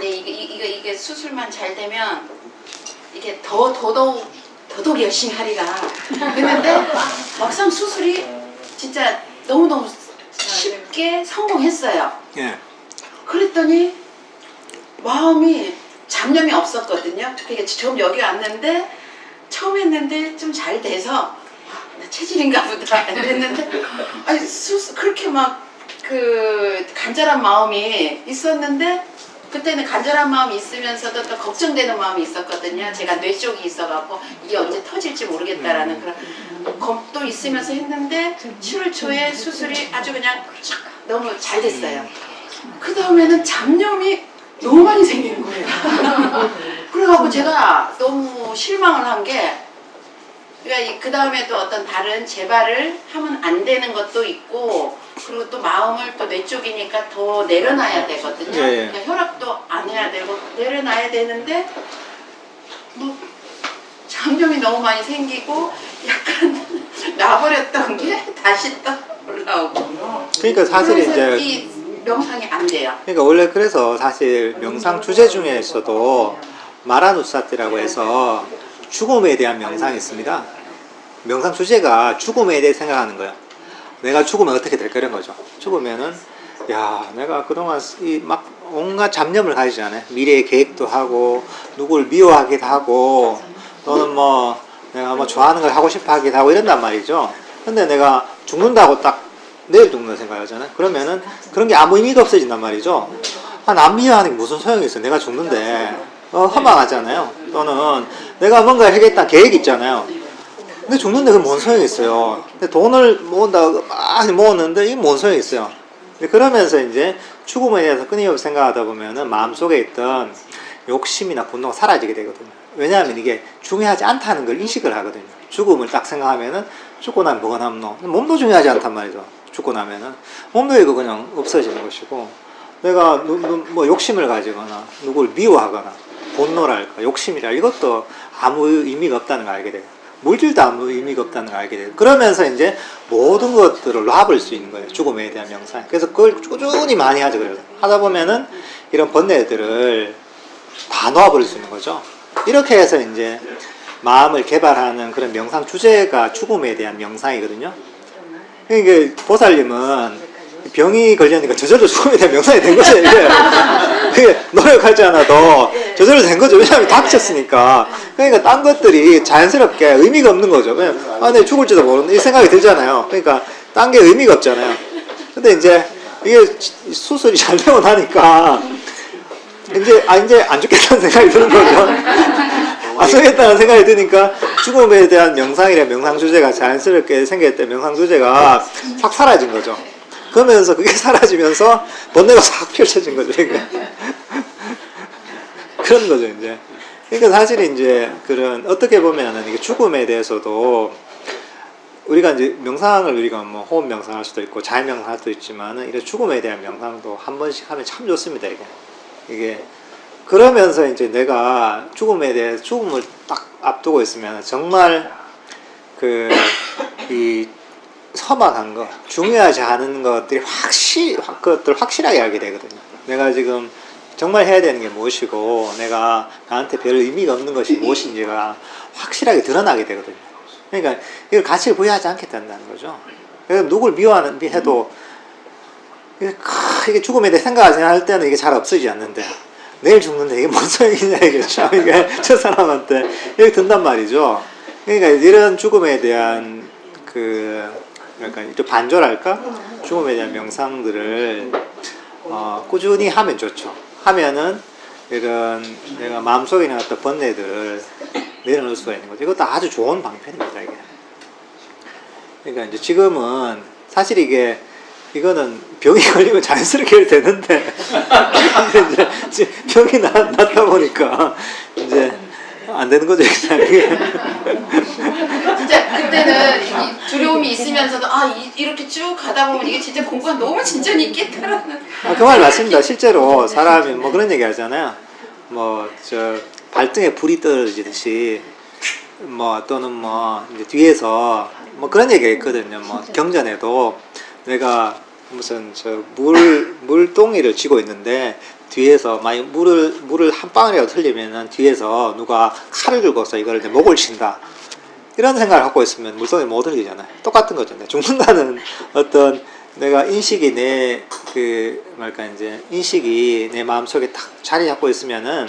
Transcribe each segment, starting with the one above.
근데 이게 수술만 잘 되면 이게 더더욱 열심히 하리라 그랬는데 막상 수술이 진짜 너무너무 쉽게 성공했어요. 예. 그랬더니 마음이 잡념이 없었거든요. 그러니까 처음 여기 왔는데 처음 했는데 좀 잘 돼서 나 체질인가 보다 이랬는데 아니 그렇게 막 그 간절한 마음이 있었는데 그때는 간절한 마음이 있으면서도 또 걱정되는 마음이 있었거든요. 제가 뇌 쪽이 있어갖고 이게 언제 터질지 모르겠다라는 그런 겁도 있으면서 했는데 7월 초에 수술이 아주 그냥 너무 잘 됐어요. 그 다음에는 잡념이 너무 많이 생기는 거예요. 그래갖고 제가 너무 실망을 한 게 그러니까 그 다음에 또 어떤 다른 재발을 하면 안 되는 것도 있고 그리고 또 마음을 또 뇌 쪽이니까 더 내려놔야 되거든요. 예. 그러니까 혈압도 안 해야 되고 내려놔야 되는데 뭐 잡념이 너무 많이 생기고 약간 놔버렸던 게 다시 또 올라오고. 그러니까 사실 이제 이 명상이 안 돼요. 그러니까 원래 그래서 사실 명상 주제 중에서도 마라누사티라고 해서 죽음에 대한 명상이 있습니다. 명상 주제가 죽음에 대해 생각하는 거예요. 내가 죽으면 어떻게 될까 이런 거죠. 죽으면은 야 내가 그동안 막 온갖 잡념을 가지잖아요. 미래의 계획도 하고 누굴 미워하기도 하고 또는 뭐 내가 뭐 좋아하는 걸 하고 싶어 하기도 하고 이런단 말이죠. 근데 내가 죽는다고 딱 내일 죽는다 생각하잖아요. 그러면은 그런 게 아무 의미가 없어진단 말이죠. 남 미워하는 게 무슨 소용이 있어. 내가 죽는데 허망하잖아요. 또는 내가 뭔가 하겠다는 계획이 있잖아요. 근데 죽는데 그게 뭔 소용이 있어요. 근데 돈을 모은다고 많이 모았는데 이게 뭔 소용이 있어요. 그러면서 이제 죽음에 대해서 끊임없이 생각하다 보면은 마음속에 있던 욕심이나 분노가 사라지게 되거든요. 왜냐하면 이게 중요하지 않다는 걸 인식을 하거든요. 죽음을 딱 생각하면은 죽고 나면 뭐가 남노? 몸도 중요하지 않단 말이죠. 죽고 나면은 몸도 이거 그냥 없어지는 것이고 내가 뭐 욕심을 가지거나 누굴 미워하거나 분노랄까 욕심이랄 이것도 아무 의미가 없다는 걸 알게 돼요. 물질도 아무 의미가 없다는 걸 알게 돼요. 그러면서 이제 모든 것들을 놔버릴 수 있는 거예요. 죽음에 대한 명상. 그래서 그걸 꾸준히 많이 하죠. 그래서 하다 보면은 이런 번뇌들을 다 놓아버릴 수 있는 거죠. 이렇게 해서 이제 마음을 개발하는 그런 명상 주제가 죽음에 대한 명상이거든요. 그러니까 보살님은 병이 걸리니까 저절로 죽음에 대한 명상이 된 거죠. 이게 노력하지 않아도 저절로 된 거죠. 왜냐하면 닥쳤으니까. 그러니까 딴 것들이 자연스럽게 의미가 없는 거죠. 그냥 내가 죽을지도 모르는 이 생각이 들잖아요. 그러니까 딴 게 의미가 없잖아요. 근데 이제 이게 수술이 잘 되고 나니까 이제 안 죽겠다는 생각이 드는 거죠. 안 죽겠다는 생각이 드니까 죽음에 대한 명상이라 명상 주제가 자연스럽게 생겼을 때 명상 주제가 싹 사라진 거죠. 그러면서 그게 사라지면서 번뇌가 싹 펼쳐진 거죠. 그러니까. 그런 거죠, 이제. 그러니까 사실 이제 그런 어떻게 보면은 이게 죽음에 대해서도 우리가 이제 명상을 우리가 뭐 호흡 명상할 수도 있고 자연 명상할 수도 있지만은 이런 죽음에 대한 명상도 한 번씩 하면 참 좋습니다, 이게. 그러면서 이제 내가 죽음에 대해 죽음을 딱 앞두고 있으면 정말 이 서막한 거, 중요하지 않은 것들이 그것들 확실하게 알게 되거든요. 내가 지금 정말 해야 되는 게 무엇이고, 내가 나한테 별 의미가 없는 것이 무엇인지가 확실하게 드러나게 되거든요. 그러니까 이걸 가치를 부여하지 않겠다는 거죠. 그래서 누굴 미워하는 해도 이게 죽음에 대해 생각할 때는 이게 잘 없어지지 않는데, 내일 죽는데 이게 뭔 소용이냐, 이게 참, 이게 저 사람한테 이렇게 든단 말이죠. 그러니까 이런 죽음에 대한 약간 좀 반조랄까? 죽음에 대한 명상들을 꾸준히 하면 좋죠. 하면은 이런 내가 마음속에 있는 어떤 번뇌들을 내려놓을 수가 있는 거죠. 이것도 아주 좋은 방편입니다, 이게. 그러니까 이제 지금은 사실 이거는 병이 걸리면 자연스럽게 되는데 이제 병이 났다 보니까 이제 안 되는 거죠, 진짜 그때는 두려움이 있으면서도 이렇게 쭉 가다 보면 이게 진짜 공부가 너무 진전이 있겠다라는. 그 말 맞습니다. 실제로 사람이 뭐 그런 얘기 하잖아요. 뭐 발등에 불이 떨어지듯이 또는 이제 뒤에서 그런 얘기가 있거든요. 경전에도 내가 무슨 저 물동이를 쥐고 있는데 뒤에서 만약 물을 한 방울이라도 틀리면은 뒤에서 누가 칼을 들고서 이걸 내 목을 친다. 이런 생각을 갖고 있으면 물동이 못 흘리잖아요. 똑같은 거죠. 죽는다는 어떤 내가 인식이 인식이 내 마음속에 딱 자리 잡고 있으면은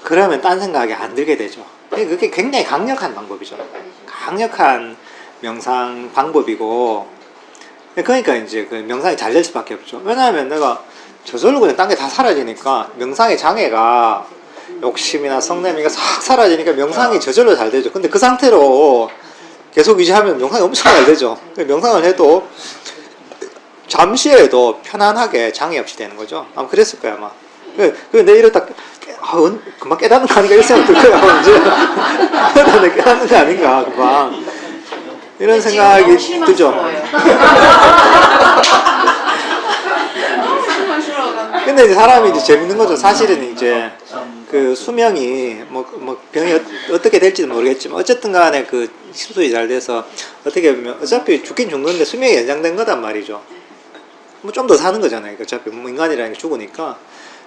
그러면 딴 생각이 안 들게 되죠. 그게 굉장히 강력한 방법이죠. 강력한 명상 방법이고, 그러니까 이제 그 명상이 잘 될 수밖에 없죠. 왜냐하면 내가 저절로 그냥 딴 게 다 사라지니까 명상의 장애가 욕심이나 성냄이가 싹 사라지니까 명상이 저절로 잘 되죠. 근데 그 상태로 계속 유지하면 명상이 엄청 잘 되죠. 명상을 해도 잠시에도 편안하게 장애 없이 되는 거죠. 아마 그랬을 거야, 아마. 내 이러다 금방 깨닫는 거 아닌가 이런 생각 들 거야. 이제 내 깨닫는 거 아닌가 금방 이런 생각이 들죠. 근데 이제 사람이 이제 재밌는 거죠. 사실은 이제 그 수명이 뭐 병이 어떻게 될지는 모르겠지만 어쨌든 간에 그 수술이 잘 돼서 어떻게 보면 어차피 죽긴 죽는데 수명이 연장된 거단 말이죠. 뭐 좀 더 사는 거잖아요. 어차피 뭐 인간이라는 게 죽으니까.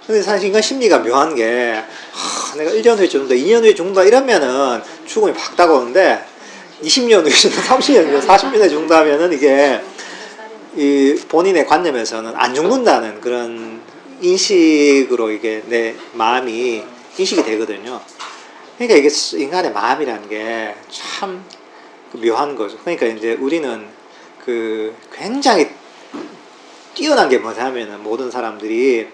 근데 사실 인간 심리가 묘한 게 내가 1년 후에 죽는다, 2년 후에 죽는다 이러면은 죽음이 팍 다가오는데 20년 후에 죽는다, 30년 후에 40년 후에 죽는다 하면은 이게 이 본인의 관념에서는 안 죽는다는 그런 인식으로 이게 내 마음이 인식이 되거든요. 그러니까 이게 인간의 마음이라는 게 참 묘한 거죠. 그러니까 이제 우리는 그 굉장히 뛰어난 게 뭐냐면은 모든 사람들이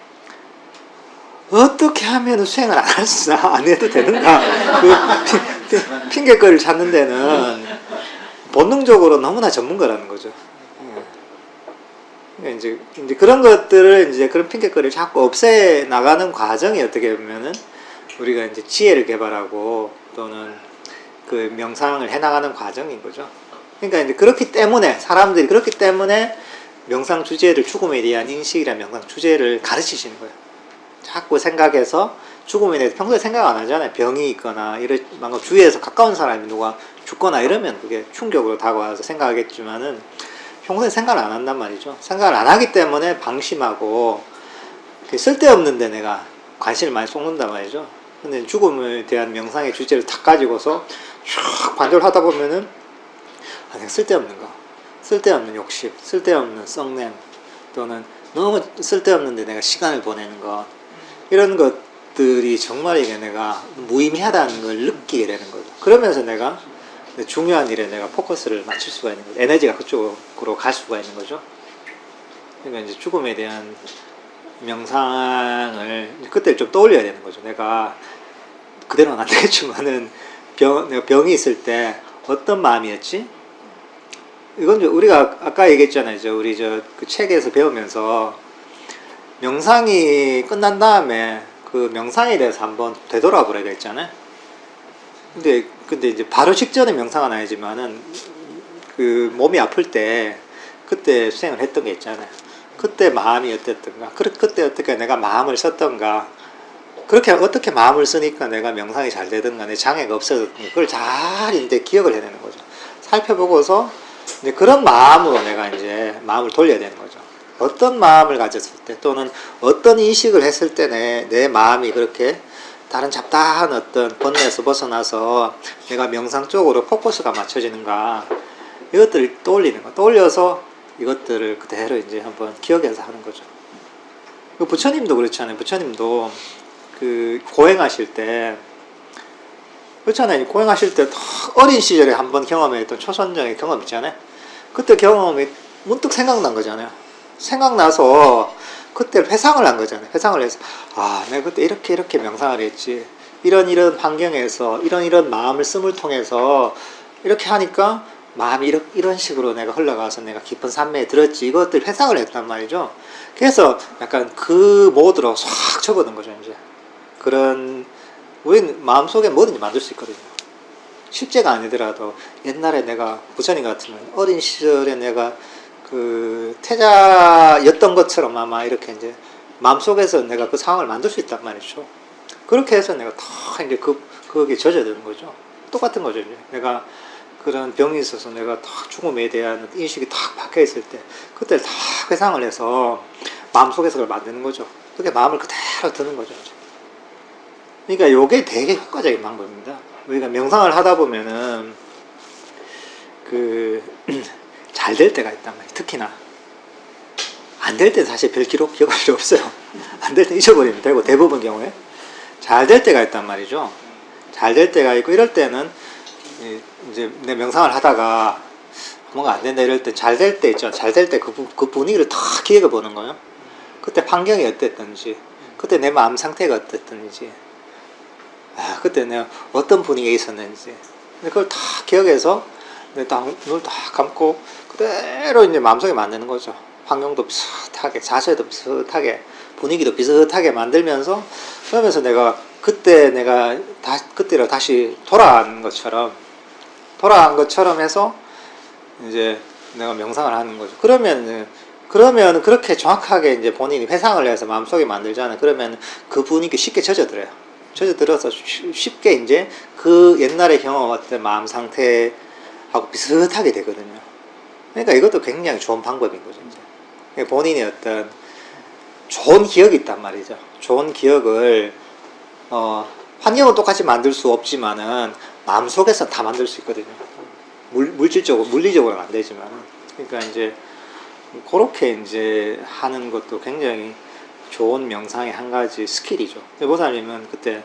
어떻게 하면 수행을 안 할 수나 안 해도 되는가 그 핑계거리를 찾는 데는 본능적으로 너무나 전문가라는 거죠. 이제 그런 것들을 이제 그런 핑계거리를 자꾸 없애 나가는 과정이 어떻게 보면은 우리가 이제 지혜를 개발하고 또는 그 명상을 해 나가는 과정인 거죠. 그러니까 이제 그렇기 때문에 사람들이 그렇기 때문에 명상 주제를 죽음에 대한 인식이란 명상 주제를 가르치시는 거예요. 자꾸 생각해서 죽음에 대해서 평소에 생각 안 하잖아요. 병이 있거나 뭔가 주위에서 가까운 사람이 누가 죽거나 이러면 그게 충격으로 다가와서 생각하겠지만은 평소에 생각을 안 한단 말이죠. 생각을 안 하기 때문에 방심하고 쓸데없는데 내가 관심을 많이 쏟는단 말이죠. 근데 죽음에 대한 명상의 주제를 딱 가지고서 쭉 반조를 하다 보면은 내가 쓸데없는 거, 쓸데없는 욕심, 쓸데없는 썩냄 또는 너무 쓸데없는데 내가 시간을 보내는 것 이런 것들이 정말 이게 내가 무의미하다는 걸 느끼게 되는 거죠. 그러면서 내가 중요한 일에 내가 포커스를 맞출 수가 있는 거죠. 에너지가 그쪽으로 갈 수가 있는 거죠. 그러니까 이제 죽음에 대한 명상을 그때 좀 떠올려야 되는 거죠. 내가 그대로는 안 되겠지만은 내가 병이 있을 때 어떤 마음이었지? 이건 우리가 아까 얘기했잖아요. 우리 그 책에서 배우면서 명상이 끝난 다음에 그 명상에 대해서 한번 되돌아보라 그랬잖아요. 근데 이제 바로 직전에 명상은 아니지만은 그 몸이 아플 때 그때 수행을 했던 게 있잖아요. 그때 마음이 어땠던가, 그때 어떻게 내가 마음을 썼던가, 그렇게 어떻게 마음을 쓰니까 내가 명상이 잘 되던가, 내 장애가 없어졌던가, 그걸 잘 이제 기억을 해내는 거죠. 살펴보고서 이제 그런 마음으로 내가 이제 마음을 돌려야 되는 거죠. 어떤 마음을 가졌을 때 또는 어떤 인식을 했을 때 내 마음이 그렇게 다른 잡다한 어떤 번뇌에서 벗어나서 내가 명상 쪽으로 포커스가 맞춰지는가, 이것들을 떠올리는 거. 떠올려서 이것들을 그대로 이제 한번 기억해서 하는 거죠. 부처님도 그렇잖아요. 부처님도 그 고행하실 때 그렇잖아요. 고행하실 때 어린 시절에 한번 경험했던 초선정의 경험 있잖아요. 그때 경험이 문득 생각난 거잖아요. 생각나서 그때 회상을 한 거잖아요. 회상을 해서 내가 그때 이렇게 명상을 했지. 이런 환경에서 이런 마음을 씀을 통해서 이렇게 하니까 마음이 이런 식으로 내가 흘러가서 내가 깊은 산매에 들었지. 이것들 회상을 했단 말이죠. 그래서 약간 그 모드로 싹 접어든 거죠. 이제 그런 우리는 마음속에 뭐든지 만들 수 있거든요. 실제가 아니더라도 옛날에 내가 부처님 같으면 어린 시절에 내가 그 태자였던 것처럼 아마 이렇게 이제 마음속에서 내가 그 상황을 만들 수 있단 말이죠. 그렇게 해서 내가 다 이제 거기에 젖어드는 거죠. 똑같은 거죠. 이제 내가 그런 병이 있어서 내가 딱 죽음에 대한 인식이 탁 박혀 있을 때 그때 딱 회상을 해서 마음속에서 그걸 만드는 거죠. 그게 마음을 그대로 드는 거죠. 그러니까 요게 되게 효과적인 방법입니다. 우리가 명상을 하다 보면은 그 잘 될 때가 있단 말이에요. 특히나 안 될 때는 사실 별 기억할 필요 없어요. 안 될 때 잊어버리면 되고 대부분 경우에 잘 될 때가 있단 말이죠. 잘 될 때가 있고 이럴 때는 이제 내 명상을 하다가 뭔가 안 된다 이럴 때 잘 될 때 있죠. 잘 될 때 그 분위기를 다 기억해 보는 거예요. 그때 환경이 어땠던지, 그때 내 마음 상태가 어땠던지, 그때 내가 어떤 분위기에 있었는지 그걸 다 기억해서 눈을 다 감고 그대로 이제 마음속에 만드는 거죠. 환경도 비슷하게, 자세도 비슷하게, 분위기도 비슷하게 만들면서 그러면서 내가 그때 그때로 다시 돌아간 것처럼 해서 이제 내가 명상을 하는 거죠. 그러면 그렇게 정확하게 이제 본인이 회상을 해서 마음속에 만들잖아요. 그러면 그 분위기 쉽게 젖어들어요. 젖어들어서 쉽게 이제 그 옛날에 경험했던 마음 상태하고 비슷하게 되거든요. 그러니까 이것도 굉장히 좋은 방법인 거죠. 이제. 본인이 어떤 좋은 기억이 있단 말이죠. 좋은 기억을 환경은 똑같이 만들 수 없지만은 마음속에서 다 만들 수 있거든요. 물리적으로는 안 되지만. 그러니까 이제 그렇게 이제 하는 것도 굉장히 좋은 명상의 한 가지 스킬이죠. 보살님은 그때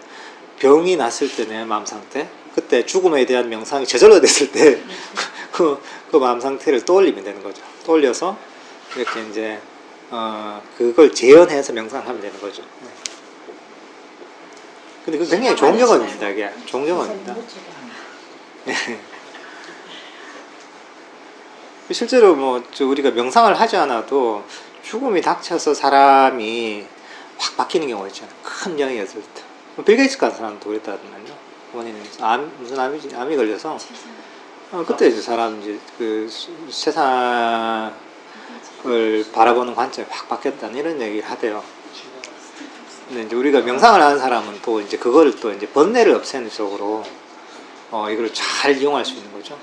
병이 났을 때 내 마음 상태, 그때 죽음에 대한 명상이 저절로 됐을 때 그 마음 상태를 떠올리면 되는 거죠. 떠올려서 이렇게 이제 그걸 재현해서 명상을 하면 되는 거죠. 근데 그 굉장히 좋은 경험입니다. 이게 좋은 경험입니다. 실제로 뭐 우리가 명상을 하지 않아도 죽음이 닥쳐서 사람이 확 바뀌는 경우가 있잖아요. 큰 병이었을 때. 빌 게이츠 같은 사람도 그랬다던가요. 본인은 무슨 암이 걸려서 그때 이제 사람 이제 그 세상을 바라보는 관점이 확 바뀌었다는 이런 얘기를 하대요. 근데 이제 우리가 명상을 하는 사람은 또 이제 그거를 또 이제 번뇌를 없애는 쪽으로 이걸 잘 이용할 수 있는 거죠.